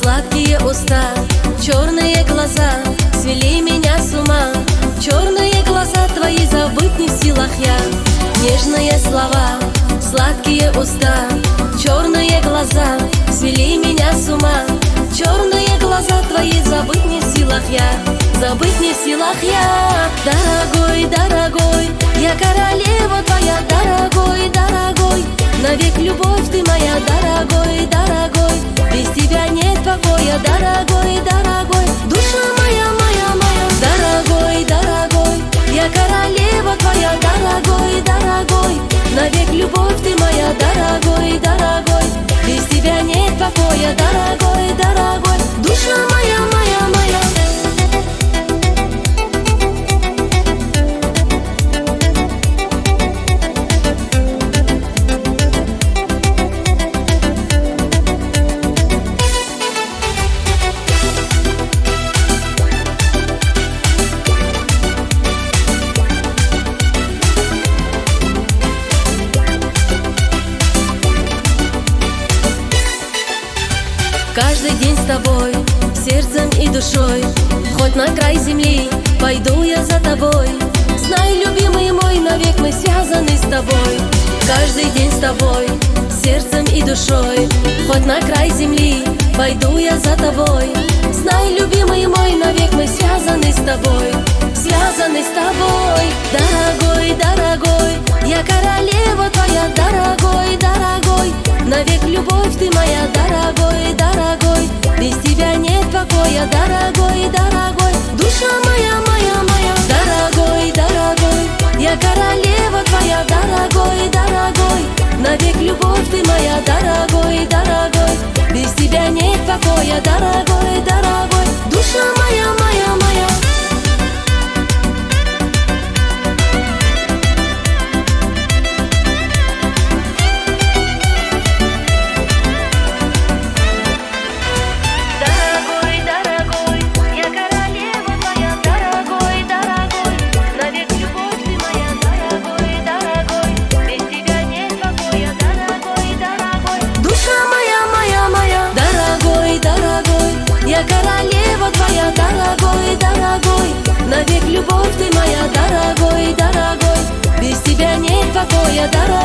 сладкие уста, черные глаза свели меня с ума. Черные глаза твои забыть не в силах я. Нежные слова, сладкие уста, черные глаза свели меня с ума. Черные глаза твои забыть не в силах я, забыть не в силах я. Дорогой, дорогой, я королева твоя, дорогой, дорогой, навек любовь ты моя, дорогой, дорогой, без тебя нет покоя, дорогой, дорогой, душа моя, моя, моя. Дорогой, дорогой, я королева твоя, дорогой, дорогой, навек любовь ты моя, дорогой, дорогой, без тебя нет покоя, дорогой, дорогой, душа моя, моя, моя. Каждый день с тобой, сердцем и душой, хоть на край земли, пойду я за тобой. Знай, любимый мой, навек мы связаны с тобой. Каждый день с тобой, сердцем и душой, хоть на край земли, пойду я за тобой. Знай, любимый мой, навек мы связаны с тобой, связаны с тобой. Дорогой, дорогой, я королева твоя, дорогой, дорогой, навек любовь ты моя, дорогой, дорогой, без тебя нет покоя, дорогой, дорогой, душа моя, моя, моя. Дорогой, дорогой, я королева твоя, дорогой, дорогой, навек любовь ты моя, дорогой, дорогой, без тебя нет покоя, дорогой, дорогой, душа моя, моя, моя. Я королева твоя, дорогой, дорогой, навек любовь ты моя, дорогой, дорогой, без тебя нет покоя, дорогой.